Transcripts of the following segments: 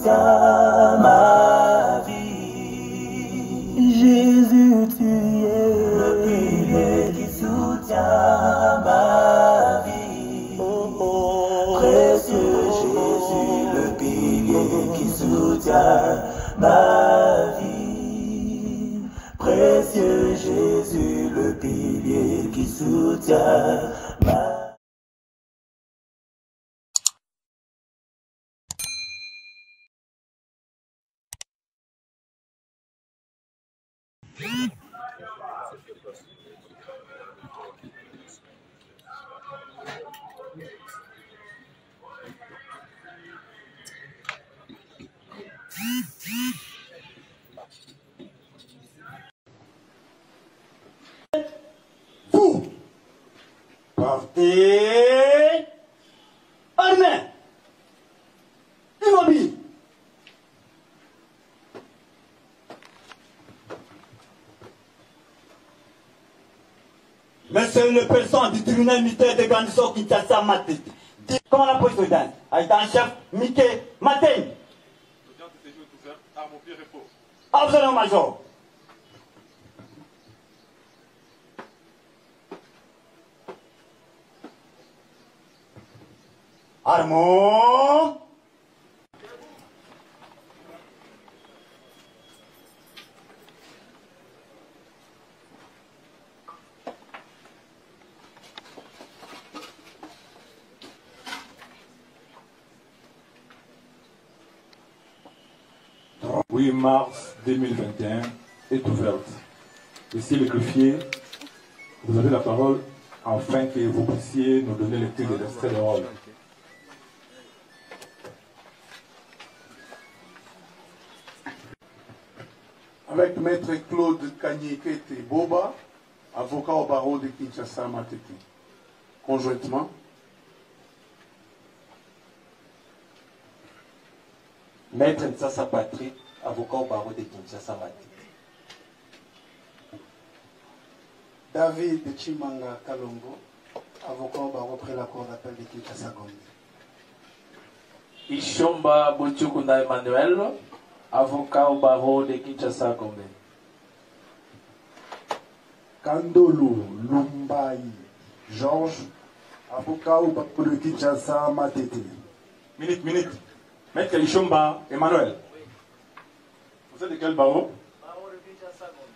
soutient ma vie. Jésus, tu es le pilier qui soutient ma vie. Précieux Jésus, le pilier qui soutient ma vie. Précieux Jésus, le pilier qui soutient ma vie. Vous partez armés, immobiles. Monsieur le président du tribunal militaire de garnison Kinshasa Matete, comment la police d'Inde a été en chef Mickey Matei. L'audience de séjour est ouverte, armes au pied, repos. Absolument, major. Armons. « 8 mars 2021 est ouverte. Ici le greffier, vous avez la parole afin que vous puissiez nous donner lecture de l'extrait de rôle. Avec Maître Claude Kanyekete Boba, avocat au barreau de Kinshasa Matete. Conjointement, Maître Ntsasa Patrick, avocat au barreau de Kinshasa Matete. David Chimanga Kalongo, avocat au barreau près la cour d'appel de Kinshasa Gombe. Ishomba Bochukunda Emmanuel, avocat au barreau de Kinshasa Gombe. Kandolo Lumbai Georges, avocat au barreau de Kinshasa Matete. Minute. Maître Ishomba Emmanuel. Vous êtes de quel barreau? Barreau de Kinshasa Gombe.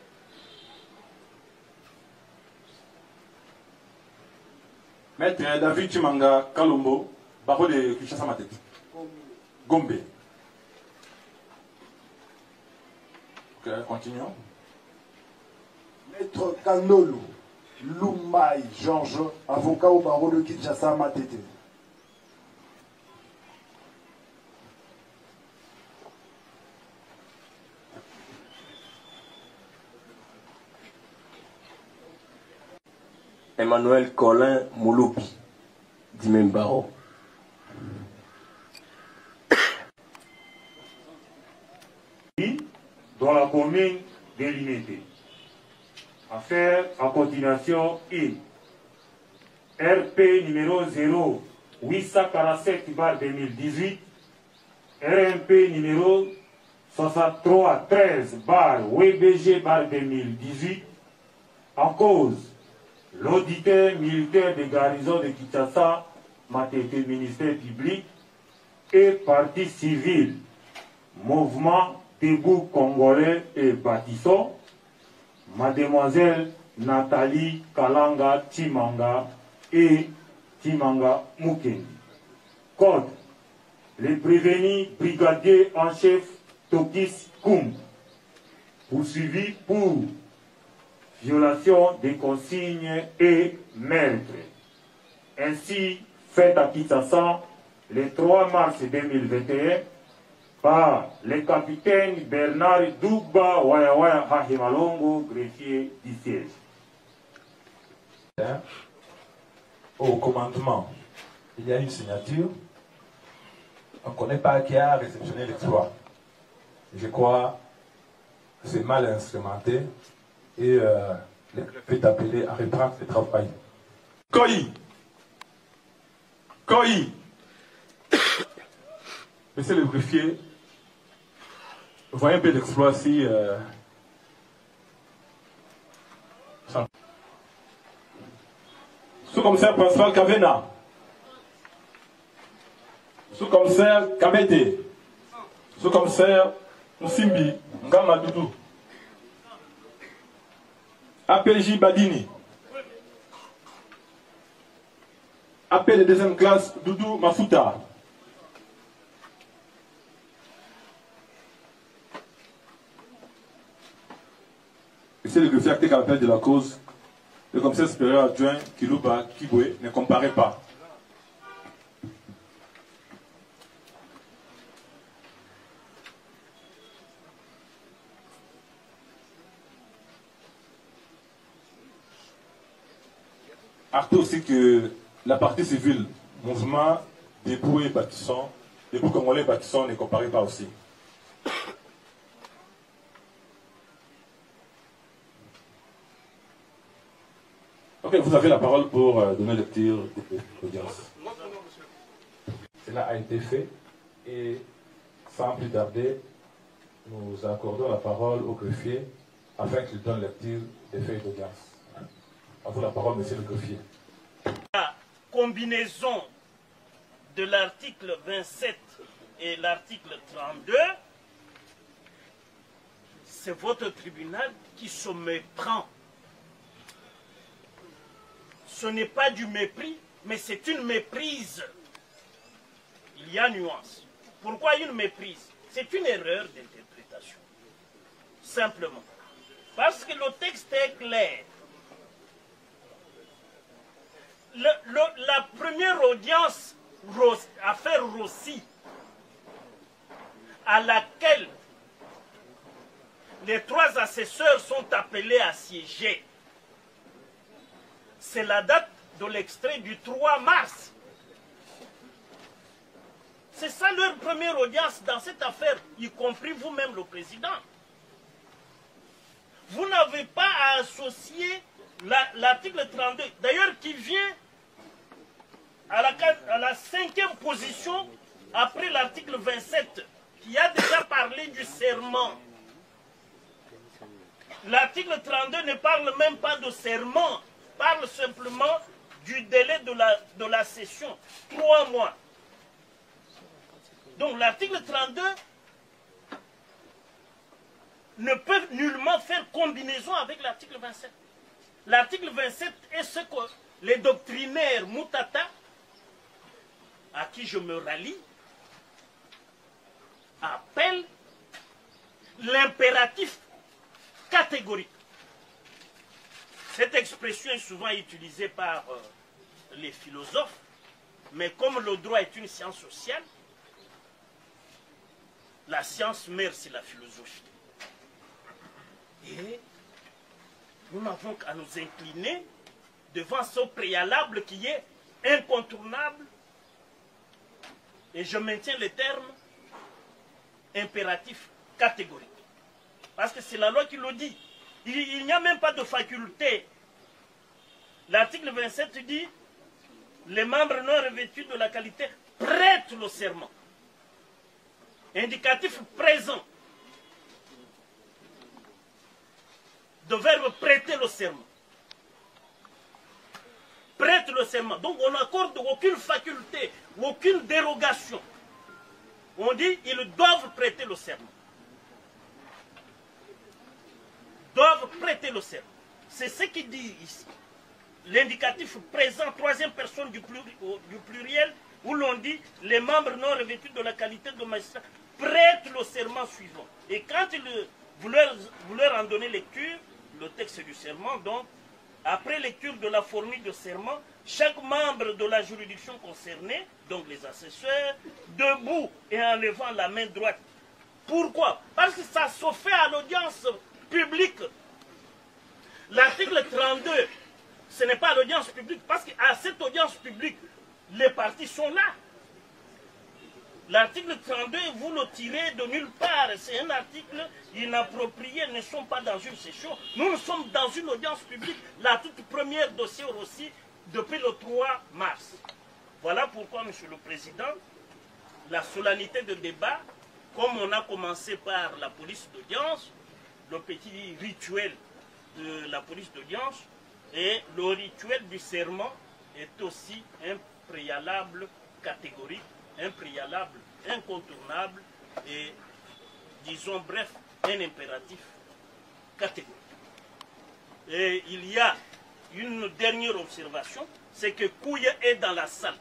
Maître David Chimanga Kalombo, barreau de Kinshasa Matete. Gombe. Ok, continuons. Maître Kandolo Lumbai Georges, avocat au barreau de Kinshasa Matete. Emmanuel Colin Mouloubi, du même barreau. Dans la commune délimitée. Affaire en continuation I. RP numéro 0847/2018, RMP numéro 6313/WBG/2018, en cause l'auditeur militaire de garnison de Kinshasa, Matete, ministère public, et partie civile, mouvement Debout Congolais et Bâtissons, Mademoiselle Nathalie Kalanga Timanga et Timanga Mukendi. Code. Les prévenus brigadier en chef Tokis Koum, poursuivi pour violation des consignes et meurtre. Ainsi, fait à Kinshasa le 3 mars 2021 par le capitaine Bernard Dougba Wayawaya Hahimalongo, greffier du siège. Au commandement, il y a une signature. On ne connaît pas qui a réceptionné l'exploit. Je crois que c'est mal instrumenté et le préfet est appelé à reprendre le travail. Monsieur le greffier, Voyez un peu l'exploit si... Sous-commissaire principal Kavena. Sous-commissaire Kabete. Sous-commissaire Msimbi Ngama Doudou. APJ Badini. AP de deuxième classe Doudou Mafuta. C'est le greffier acté qu'à l'appel de la cause. Le commissaire supérieur adjoint Kilouba Kibwe ne comparaît pas. Acte aussi que la partie civile, mouvement debout et bâtissant, debout congolais bâtissant ne comparaît pas aussi. Ok, vous avez la parole pour donner lecture de l'audience. Cela a été fait et sans plus tarder, nous accordons la parole au greffier afin qu'il donne lecture des feuilles d'audience. À vous la parole, monsieur le greffier. La combinaison de l'article 27 et l'article 32, c'est votre tribunal qui se méprend. Ce n'est pas du mépris, mais c'est une méprise. Il y a nuance. Pourquoi une méprise? C'est une erreur d'interprétation. Simplement. Parce que le texte est clair. La première audience, affaire Rossi, à laquelle les 3 assesseurs sont appelés à siéger, c'est la date de l'extrait du 3 mars. C'est ça leur première audience dans cette affaire, y compris vous-même le président. Vous n'avez pas à associer l'article 32, d'ailleurs qui vient à la 5e position après l'article 27, qui a déjà parlé du serment. L'article 32 ne parle même pas de serment, parle simplement du délai de la session, 3 mois. Donc l'article 32 ne peut nullement faire combinaison avec l'article 27. L'article 27 est ce que les doctrinaires Moutata, à qui je me rallie, appellent l'impératif catégorique. Cette expression est souvent utilisée par les philosophes, mais comme le droit est une science sociale, la science mère, c'est la philosophie. Et nous n'avons qu'à nous incliner devant ce préalable qui est incontournable. Et je maintiens le terme impératif catégorique. Parce que c'est la loi qui le dit. Il n'y a même pas de faculté. L'article 27 dit les membres non revêtus de la qualité prêtent le serment. Indicatif présent. De verbe prêter le serment. Prête le serment. Donc on n'accorde aucune faculté, aucune dérogation. On dit ils doivent prêter le serment. Doivent prêter le serment. C'est ce qu'il dit ici. L'indicatif présent, 3e personne du pluriel, où l'on dit les membres non revêtus de la qualité de magistrat prêtent le serment suivant. Et quand vous leur en donnez lecture, le texte du serment, donc, après lecture de la formule de serment, chaque membre de la juridiction concernée, donc les assesseurs, debout et en levant la main droite. Pourquoi? Parce que ça se fait à l'audience publique. L'article 32, ce n'est pas l'audience publique, parce qu'à cette audience publique, les partis sont là. L'article 32, vous le tirez de nulle part. C'est un article inapproprié, ne sont pas dans une session. Nous sommes dans une audience publique, la toute première dossier aussi, depuis le 3 mars. Voilà pourquoi, Monsieur le Président, la solennité de débat comme on a commencé par la police d'audience, le petit rituel de la police d'audience, et le rituel du serment est aussi un préalable catégorique, un préalable incontournable et, disons bref, un impératif catégorique. Et il y a une dernière observation, c'est que Kouya est dans la salle.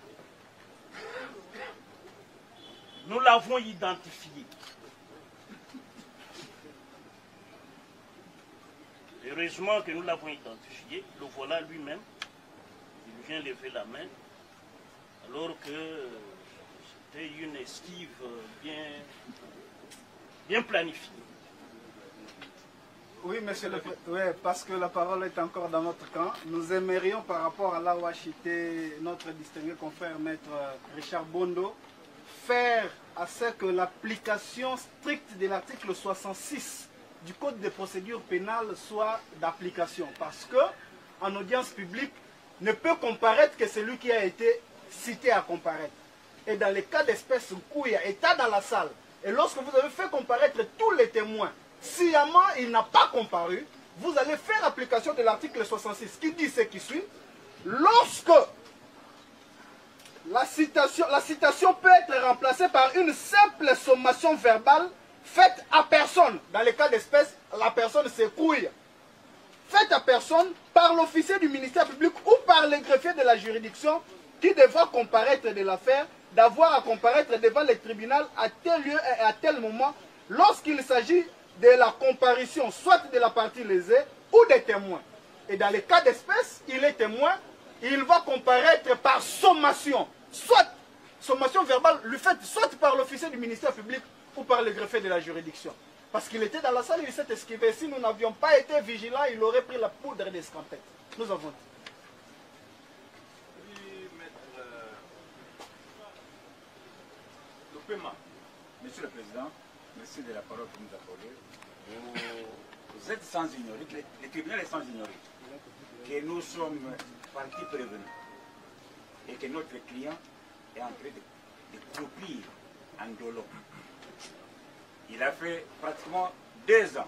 Nous l'avons identifié. Heureusement que nous l'avons identifié. Le voilà lui-même. Il vient lever la main. Alors que c'était une esquive bien planifiée. Oui, monsieur le Président, oui, parce que la parole est encore dans notre camp. Nous aimerions, par rapport à là où a chuté notre distingué confrère maître Richard Bondo, faire à ce que l'application stricte de l'article 66 du Code de procédure pénale soit d'application. Parce que en audience publique, ne peut comparaître que celui qui a été cité à comparaître. Et dans les cas d'espèce Kouya est dans la salle, et lorsque vous avez fait comparaître tous les témoins, sciemment il n'a pas comparu, vous allez faire application de l'article 66 qui dit ce qui suit. Lorsque la citation peut être remplacée par une simple sommation verbale faite à personne. Dans les cas d'espèce, la personne c'est Kouya. Faite à personne par l'officier du ministère public ou par le greffier de la juridiction qui devra comparaître de l'affaire, d'avoir à comparaître devant le tribunal à tel lieu et à tel moment lorsqu'il s'agit de la comparution soit de la partie lésée ou des témoins. Et dans les cas d'espèce, il est témoin, il va comparaître par sommation, soit sommation verbale lui faite soit par l'officier du ministère public ou par le greffier de la juridiction. Parce qu'il était dans la salle, il s'est esquivé. Si nous n'avions pas été vigilants, il aurait pris la poudre d'escampette. Nous avons dit. Oui, maître. Le paiement. Monsieur le Président, merci de la parole que nous accordez. Vous êtes sans ignorer, le tribunal est sans ignorer que nous sommes partis prévenus et que notre client est en train de croupir en dolo. Il a fait pratiquement 2 ans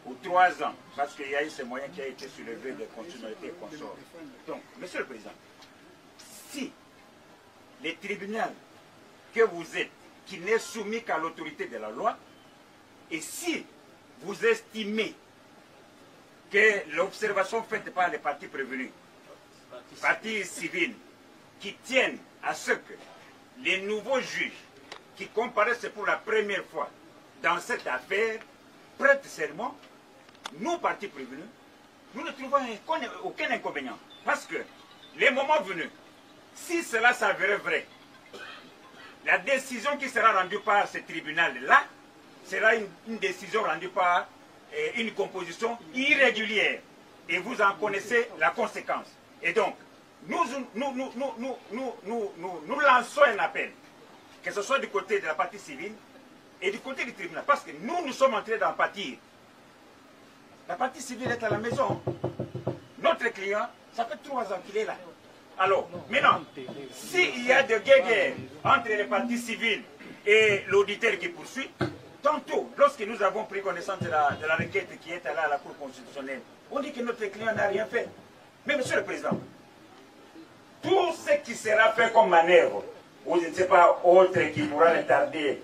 ou 3 ans parce qu'il y a eu ce moyen qui a été soulevé de constitutionnalité et consort. Donc, Monsieur le Président, si le tribunal que vous êtes, qui n'est soumis qu'à l'autorité de la loi, et si vous estimez que l'observation faite par les parties prévenues, parties civiles, qui tiennent à ce que les nouveaux juges qui comparaissent pour la première fois dans cette affaire prêtent serment, nous, parties prévenues, nous ne trouvons aucun inconvénient. Parce que, les moments venus, si cela s'avérait vrai, la décision qui sera rendue par ce tribunal-là sera une décision rendue par une composition irrégulière. Et vous en connaissez la conséquence. Et donc, nous lançons un appel, que ce soit du côté de la partie civile et du côté du tribunal. Parce que nous sommes en train d'en pâtir. La partie civile est à la maison. Notre client, ça fait 3 ans qu'il est là. Alors, maintenant, s'il y a de guerre entre les parties civiles et l'auditeur qui poursuit, tantôt, lorsque nous avons pris connaissance de la requête qui est allée à la Cour constitutionnelle, on dit que notre client n'a rien fait. Mais Monsieur le Président, tout ce qui sera fait comme manœuvre, ou je ne sais pas, autre qui pourra retarder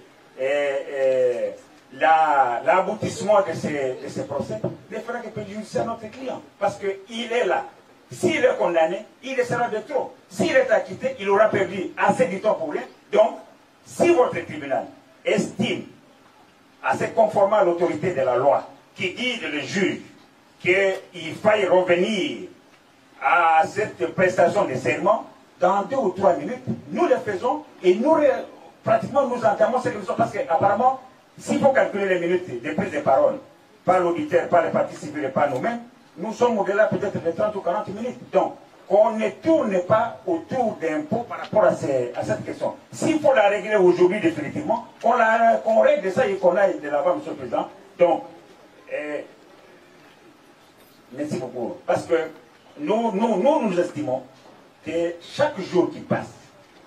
l'aboutissement de ces procès, ne fera que préjudicer à notre client. Parce qu'il est là. S'il est condamné, il sera de trop. S'il est acquitté, il aura perdu assez de temps pour rien. Donc, si votre tribunal estime, assez conformément à l'autorité de la loi, qui guide le juge, qu'il faille revenir à cette prestation de serment, dans 2 ou 3 minutes, nous le faisons et nous, pratiquement, nous entamons cette question. Parce qu'apparemment, s'il faut calculer les minutes de prise de parole par l'auditeur, par les parties civiles et par nous-mêmes, nous sommes au-delà peut-être de 30 ou 40 minutes. Donc, on ne tourne pas autour d'impôts par rapport à cette question. S'il faut la régler aujourd'hui définitivement, qu'on règle ça et qu'on aille de l'avant, Monsieur le Président. Donc, merci beaucoup. Parce que nous estimons que chaque jour qui passe,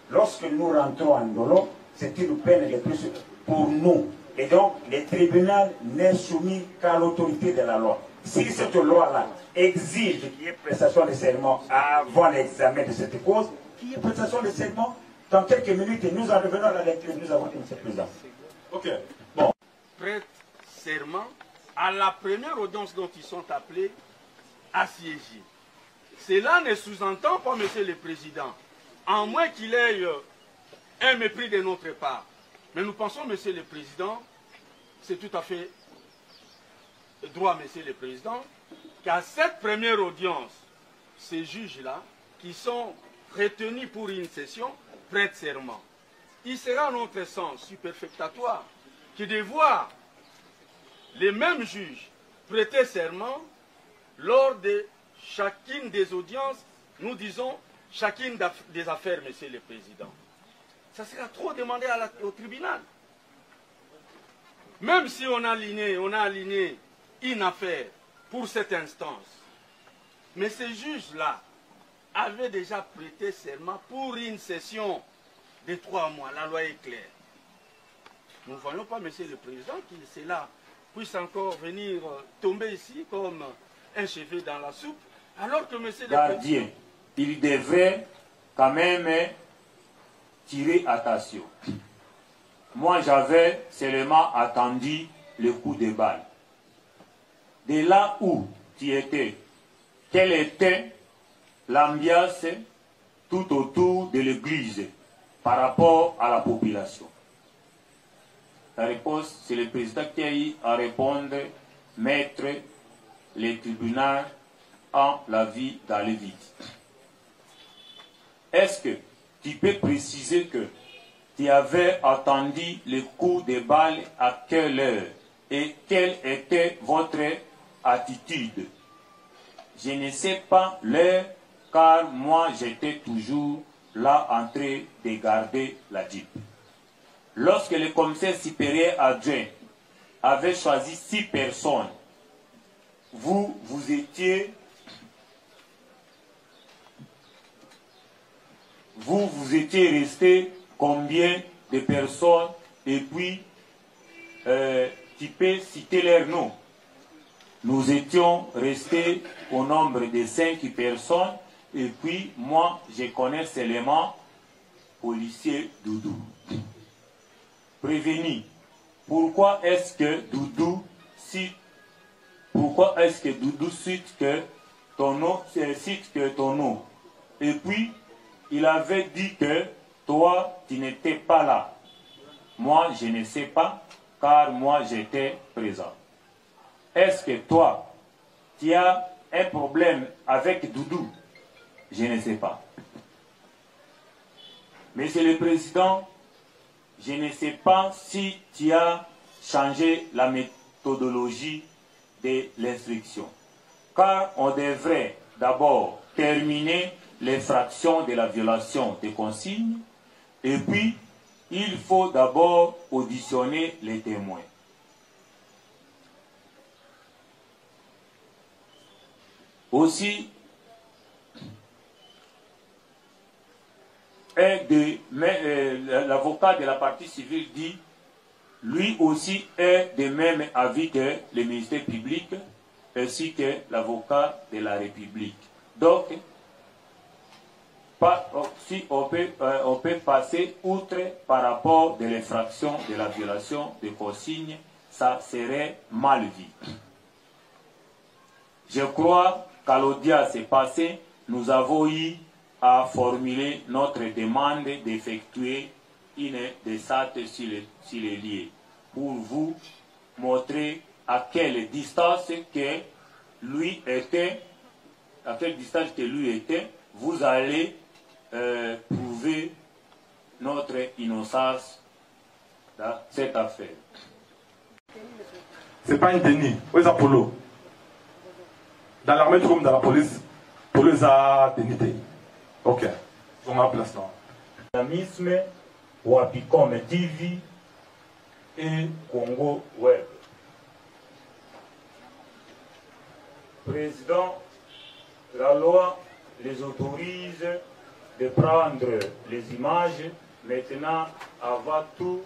lorsque nous rentrons en dolo, c'est une peine de plus. pour nous. Et donc, le tribunal n'est soumis qu'à l'autorité de la loi. Si cette loi-là exige qu'il y ait prestation de serment avant l'examen de cette cause, qu'il y ait prestation de serment, dans quelques minutes, nous en revenons à la lecture. Nous avons une président. Ok, bon. Prête serment à la première audience dont ils sont appelés à siéger. Cela ne sous-entend pas, Monsieur le Président, à moins qu'il ait un mépris de notre part. Mais nous pensons, Monsieur le Président, c'est tout à fait droit, Monsieur le Président, qu'à cette première audience, ces juges-là, qui sont retenus pour une session, prêtent serment. Il sera, à notre sens, superfectatoire que de voir les mêmes juges prêter serment lors de chacune des audiences, nous disons chacune des affaires, Monsieur le Président. Ça sera trop demandé au tribunal. Même si on a aligné une affaire pour cette instance, mais ces juges-là avaient déjà prêté serment pour une session de 3 mois. La loi est claire. Nous ne voyons pas, Monsieur le Président, que cela puisse encore venir tomber ici comme un cheveu dans la soupe, alors que Monsieur le Gardien, il devrait quand même tirer attention. Moi, j'avais seulement attendu le coup de balle. De là où tu étais, quelle était l'ambiance tout autour de l'église par rapport à la population? La réponse, c'est le président qui a eu à répondre, mettre les tribunaux en la vie d'aller vite. Est-ce que tu peux préciser que tu avais attendu le coup de balle à quelle heure et quelle était votre attitude? Je ne sais pas l'heure, car moi j'étais toujours là en train de garder la Jeep. Lorsque le commissaire supérieur adjoint avait choisi 6 personnes, vous étiez resté combien de personnes? Et puis, tu peux citer leurs noms. Nous étions restés au nombre de 5 personnes. Et puis, moi, je connais seulement policier Doudou. Prévenu. Pourquoi est-ce que Doudou cite que ton nom? Et puis, il avait dit que toi, tu n'étais pas là. Moi, je ne sais pas, car moi, j'étais présent. Est-ce que toi, tu as un problème avec Doudou? Je ne sais pas. Monsieur le Président, je ne sais pas si tu as changé la méthodologie de l'instruction. Car on devrait d'abord terminer l'infraction de la violation des consignes, et puis il faut d'abord auditionner les témoins. Aussi, l'avocat de la partie civile dit, lui aussi est de même avis que le ministère public ainsi que l'avocat de la République. Donc, si on peut passer outre par rapport de l'infraction de la violation des consignes, ça serait mal vu. Je crois qu'à l'audience passée, nous avons eu à formuler notre demande d'effectuer une descente sur les lieux pour vous montrer à quelle distance que lui était, vous allez prouver notre innocence dans cette affaire. C'est pas un déni. Où est Apollo? Dans l'armée comme dans la police, police a dénité. Ok. On a place là. Dynamisme, Wapicom TV et Congo Web. Président, la loi les autorise de prendre les images. Maintenant, avant tout,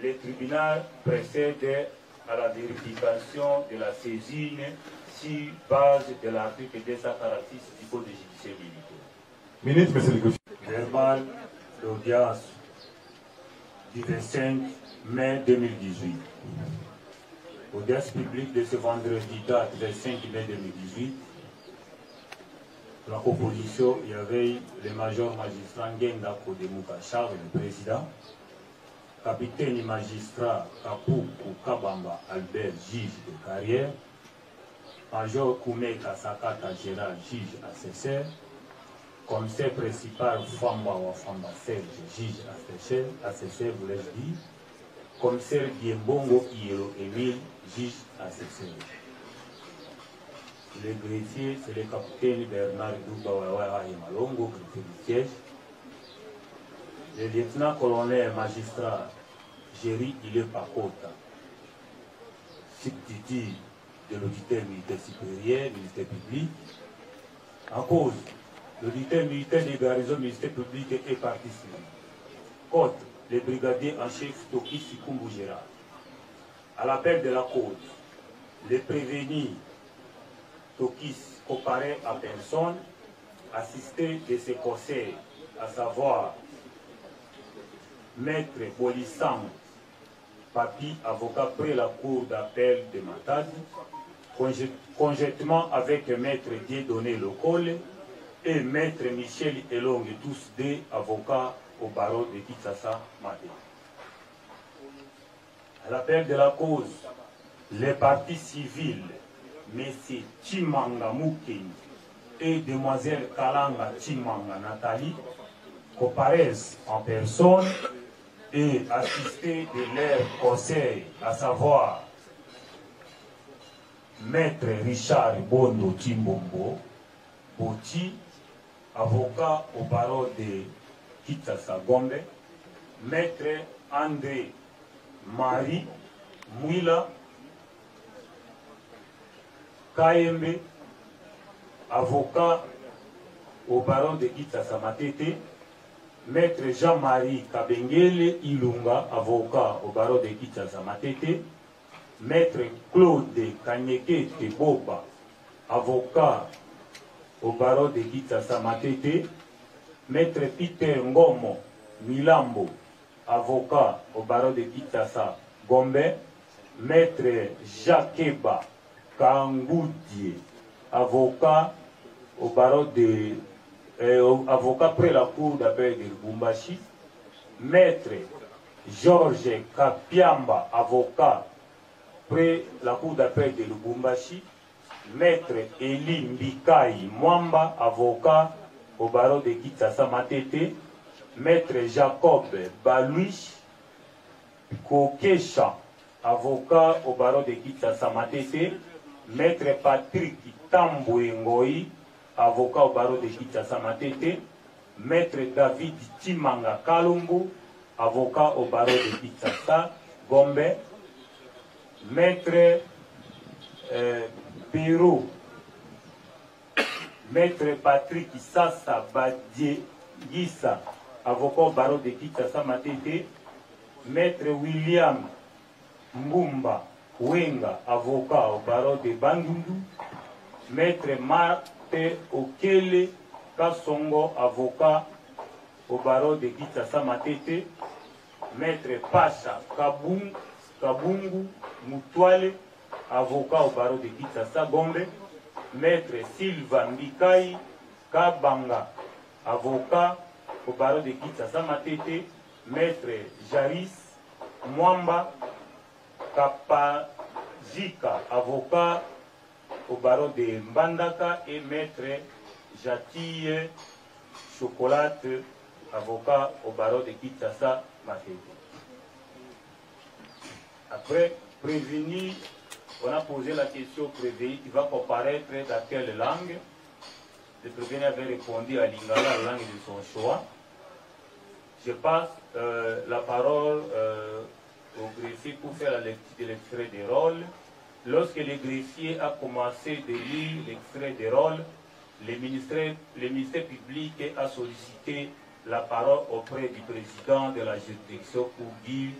le tribunal procède à la vérification de la saisine sur base de l'article 246 du Code judiciaire militaire. Ministre, monsieur le greffier. Verbal d'audience du 25 mai 2018. Audience publique de ce vendredi date 25 mai 2018. La composition, il y avait le major magistrat Ngenga Kodemouka Charles, le président, capitaine et magistrat Kapuku Kabamba Albert, juge de carrière, major Koumeka Sakata Gérald, juge assesseur, commissaire principal Famba Wafamba Serge, juge assesseur, voulais-je dire, commissaire Diembongo Iero Emile, juge assesseur. Le greffier, c'est le capitaine Bernard Doubawawa Malongo, greffier du siège. Le lieutenant-colonel magistrat Géry Ile Pakota, substitut de l'auditeur militaire supérieur, ministère public. En cause, l'auditeur militaire des garnisons, ministère public et partie civile. Côte, le brigadier en chef Toki Sikumbu Gérard. À l'appel de la cause, le prévenu Tokis comparé à personne, assisté de ses conseils, à savoir Maître Bolissang Papi, avocat près la cour d'appel de Matadi, conjointement avec Maître Dieudonné Locole et Maître Michel Elong, tous deux avocats au barreau de Kinshasa Maté. À l'appel de la cause, les parties civiles, M. Chimanga Moukeni et Demoiselle Kalanga Chimanga Nathalie comparaissent en personne et assistés de leur conseil, à savoir Maître Richard Bondo Chimbombo, Boti, avocat au barreau de Kinshasa Gombe, Maître André Marie Mouila, KMB, avocat au baron de Kinshasa Matete, Maître Jean-Marie Kabengele Ilunga, avocat au baron de Kinshasa Matete, Maître Claude Kanyeke Teboba, avocat au baron de Kinshasa Matete, Maître Peter Ngomo Milambo, avocat au baron de Kinshasa Gombe, Maître Jakeba Kangoudie, avocat au barreau de avocat près la cour d'appel de Lubumbashi, Maître Georges Kapiamba, avocat près la cour d'appel de Lubumbashi, Maître Eli Mbikai Mwamba, avocat au barreau de Kinshasa Matete, Maître Jacob Baluich Kokesha, avocat au barreau de Kinshasa Matete, Maître Patrick Tambouengoi, avocat au barreau de Kinshasa Matete, Maître David Timanga Kalumbu, avocat au barreau de Kinshasa Gombe, Maître Pérou, Maître Patrick Sassa Badie Gissa, avocat au barreau de Kinshasa Matete, Maître William Mbumba Wenga, avocat au barreau de Bandundu, Maître Marte Okele Kasongo, avocat au barreau de Kinshasa Matete, Maître Pacha Kabungu Mutwale, avocat au barreau de Kinshasa Gombe, Maître Sylvain Mbikai Kabanga, avocat au barreau de Kinshasa Matete, Maître Jaris Mwamba Kapajika, avocat au barreau de Mbandaka, et Maître Jatille Chocolate, avocat au barreau de Kinshasa Matete. Après, prévenu, on a posé la question prévenu qui va comparaître dans quelle langue. Le prévenu avait répondu à Lingala, la langue de son choix. Je passe la parole au greffier pour faire la lecture de l'extrait des rôles. Lorsque le greffier a commencé de lire l'extrait des rôles, le ministère public a sollicité la parole auprès du président de la juridiction pour dire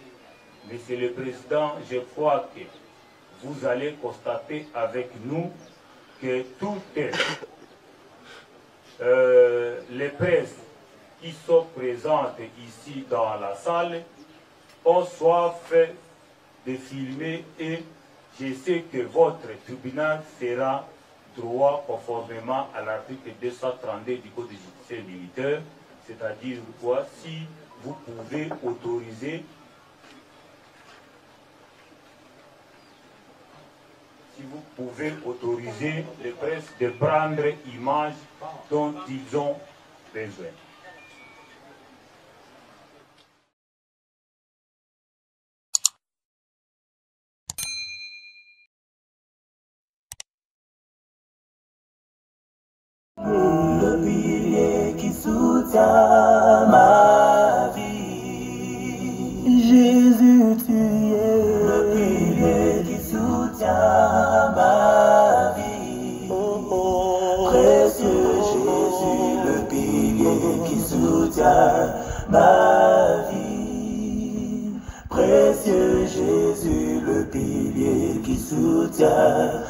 Monsieur le Président, je crois que vous allez constater avec nous que toutes les presses qui sont présentes ici dans la salle ont soif de filmer et je sais que votre tribunal sera droit conformément à l'article 232 du Code judiciaire militaire, c'est-à-dire quoi, si vous pouvez autoriser les presses de prendre image dont ils ont besoin. Le pilier qui soutient ma vie, Jésus tu es le pilier qui soutient ma vie, précieux Jésus, le pilier qui soutient ma vie, précieux Jésus, le pilier qui soutient